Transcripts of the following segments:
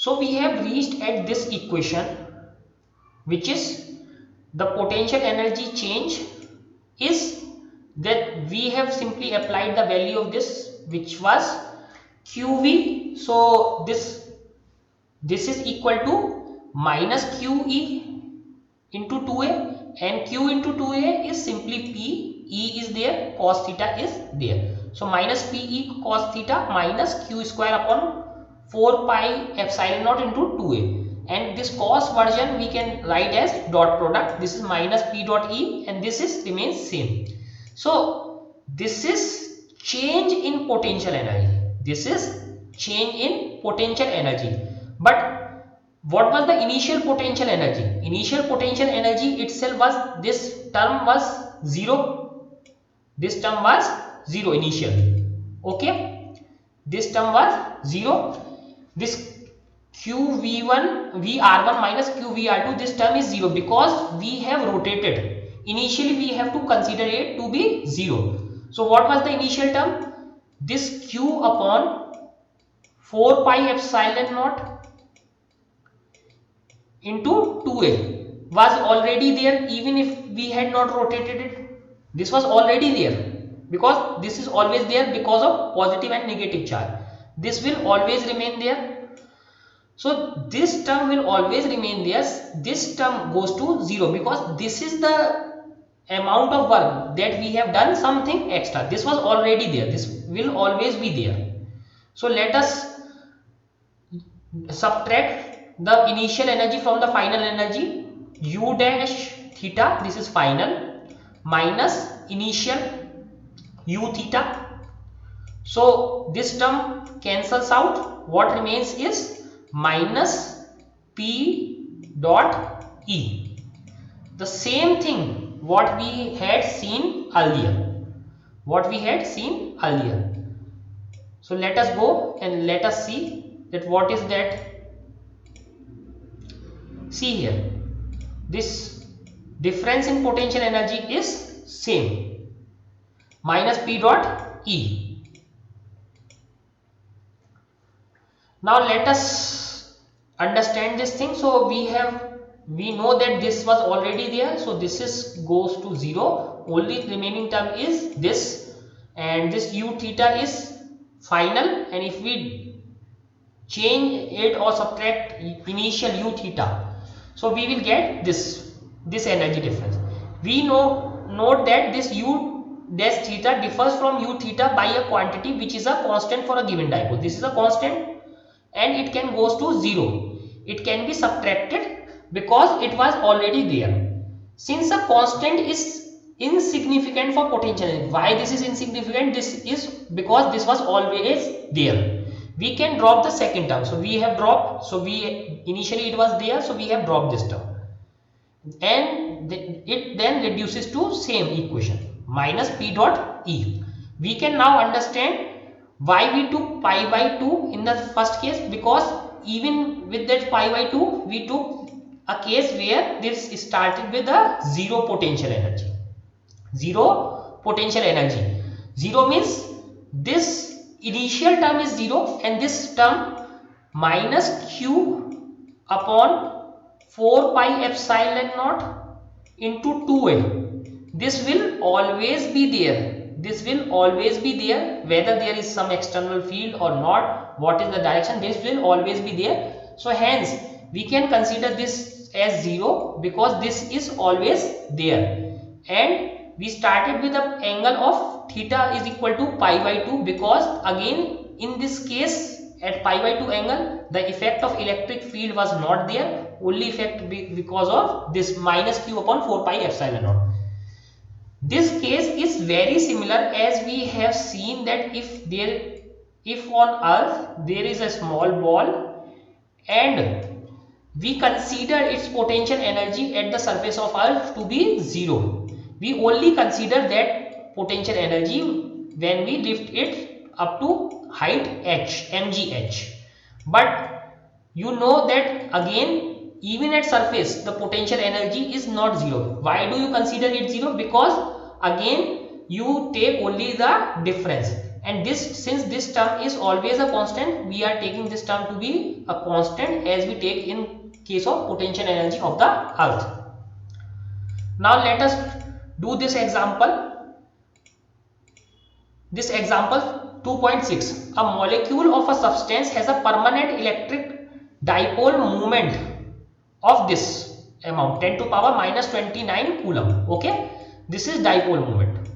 So we have reached at this equation, which is the potential energy change is that we have simply applied the value of this, which was QV. So this is equal to minus QE into 2A, and Q into 2A is simply P, E is there, cos theta is there. So minus PE cos theta minus Q square upon 4 pi epsilon naught into 2A, and this cos version we can write as dot product. This is minus P dot E, and this is remains same. So this is change in potential energy. This is change in potential energy. But what was the initial potential energy? Initial potential energy itself was, this term was 0. This term was 0 initially. Okay. This term was 0. This QV1 VR1 minus QVR2, this term is 0 because we have rotated. Initially we have to consider it to be 0. So what was the initial term? This Q upon 4 pi epsilon naught into 2A was already there, even if we had not rotated it. This was already there because this is always there because of positive and negative charge. This will always remain there. So this term will always remain there. This term goes to 0 because this is the amount of work that we have done something extra. This was already there. This will always be there. So let us subtract the initial energy from the final energy. U dash theta, this is final, minus initial U theta. So this term cancels out. What remains is minus P dot E. The same thing what we had seen earlier. So let us go and let us see that what is that. See here, this difference in potential energy is same, minus P dot E. Now let us understand this thing. So we know that this was already there, so this is goes to 0. Only remaining term is this, and this U theta is final, and if we change it or subtract initial U theta, so we will get this energy difference. We note that this U dash theta differs from U theta by a quantity which is a constant for a given dipole. This is a constant and it can goes to 0. It can be subtracted because it was already there. Since a constant is insignificant for potential energy, why this is insignificant? This is because this was always there. We can drop the second term, so we have dropped, so we initially it was there, so we have dropped this term, and it then reduces to same equation, minus P dot E. We can now understand why we took pi by 2 in the first case, because even with that pi by 2 we took a case where this started with a 0 potential energy. 0 means this initial term is 0 and this term minus Q upon 4 pi epsilon naught into 2A. This will always be there. Whether there is some external field or not, what is the direction, this will always be there. So hence we can consider this as 0 because this is always there, and we started with the angle of theta is equal to pi by 2 because again in this case at pi by 2 angle the effect of electric field was not there, only effect because of this minus Q upon 4 pi epsilon naught. This case is very similar as we have seen that if on earth there is a small ball and we consider its potential energy at the surface of earth to be 0, we only consider that potential energy when we lift it up to height h, mgh. But you know that again even at surface the potential energy is not 0. Why do you consider it 0? Because again you take only the difference, and this, since this term is always a constant, we are taking this term to be a constant as we take in case of potential energy of the earth. Now let us do this example. This example 2.6. A molecule of a substance has a permanent electric dipole moment of this amount, 10 to power minus 29 coulomb. Okay, this is dipole moment,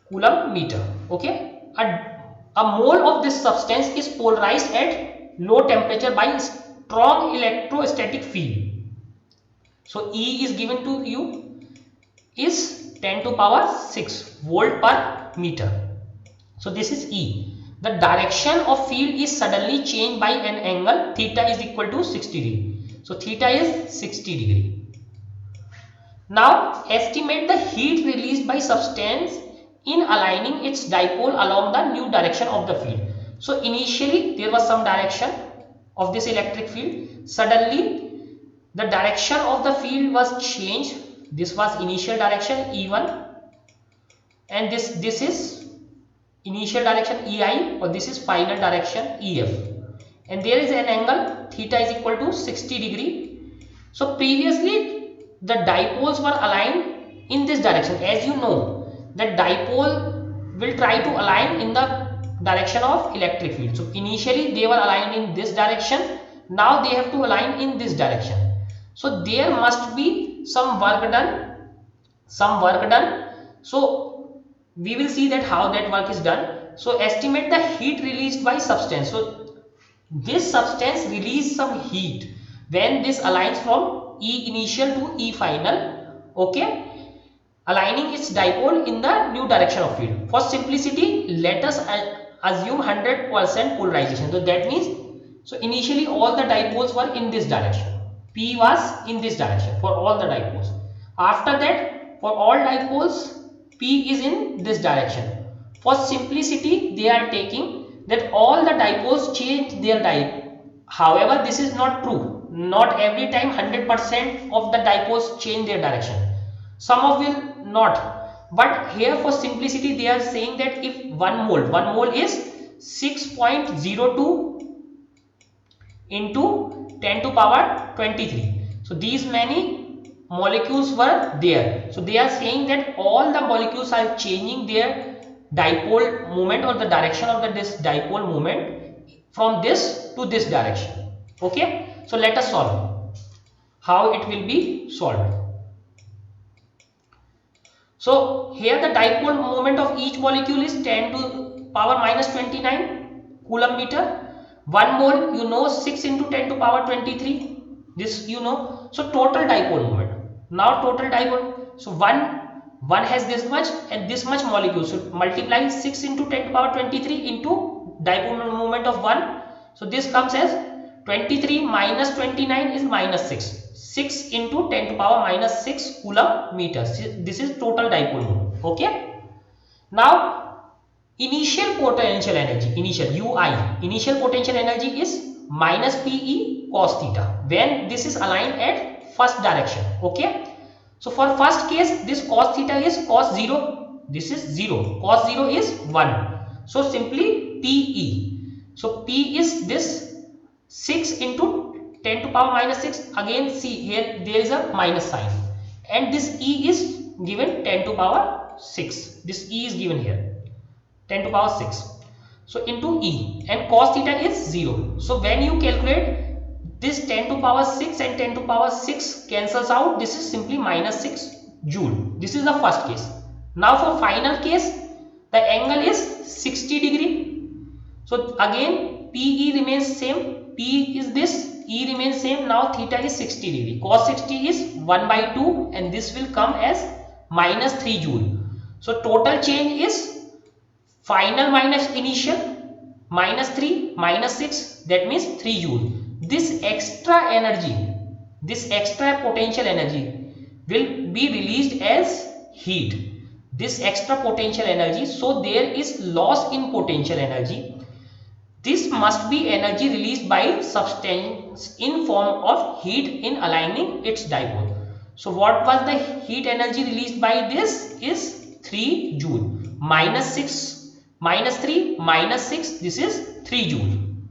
coulomb meter. Okay, a mole of this substance is polarized at low temperature by strong electrostatic field. So E is given to you is 10 to power 6 volt per meter. So this is E. The direction of field is suddenly changed by an angle theta is equal to 60 degree. So theta is 60 degree. Now estimate the heat released by substance in aligning its dipole along the new direction of the field. So initially there was some direction of this electric field. Suddenly the direction of the field was changed. This was initial direction E1 and this is initial direction EI, or this is final direction EF, and there is an angle theta is equal to 60 degree. So previously the dipoles were aligned in this direction. As you know, the dipole will try to align in the direction of electric field. So initially they were aligned in this direction, now they have to align in this direction. So there must be some work done, so we will see that how that work is done. So estimate the heat released by substance. So this substance release some heat when this aligns from E initial to E final, okay, aligning its dipole in the new direction of field. For simplicity, let us assume 100% polarization. So that means, so initially all the dipoles were in this direction. P was in this direction for all the dipoles. After that, for all dipoles, P is in this direction. For simplicity, they are taking that all the dipoles change their dipole. However, this is not true. Not every time 100% of the dipoles change their direction. Some of will not. But here for simplicity, they are saying that if one mole is 6.02 into 10 to power 23. So these many molecules were there. So they are saying that all the molecules are changing their dipole moment or the direction of this dipole moment from this to this direction. Okay, so let us solve how it will be solved. So here the dipole moment of each molecule is 10 to power minus 29 coulomb meter. 1 mole, you know, 6 into 10 to power 23, this you know. So total dipole moment, now total dipole, so one has this much and this much molecule, so multiply 6 into 10 to power 23 into dipole moment of 1. So this comes as 23 minus 29 is minus 6 into 10 to power minus 6 coulomb meters. This is total dipole moment. Okay, now initial potential energy, initial potential energy is minus PE cos theta when this is aligned at first direction. Okay, so for first case, this cos theta is cos 0, this is 0, cos 0 is 1. So simply PE, so P is this 6 into 10 to power minus 6. Again see here there is a minus sign, and this E is given 10 to power 6. This E is given here 10 to power 6. So into E, and cos theta is 0. So when you calculate this 10 to power 6 and 10 to power 6 cancels out, this is simply minus 6 joule. This is the first case. Now for final case, the angle is 60 degree. So again PE remains same, P is this, E remains same. Now theta is 60 degree. Cos 60 is 1 by 2 and this will come as minus 3 joule. So total change is final minus initial, minus 3 minus 6, that means 3 joule. This extra energy, this extra potential energy will be released as heat. This extra potential energy, so there is loss in potential energy. This must be energy released by substance in form of heat in aligning its dipole. So what was the heat energy released by this is 3 joule. Minus 6 minus 3 minus 6, this is 3 joule.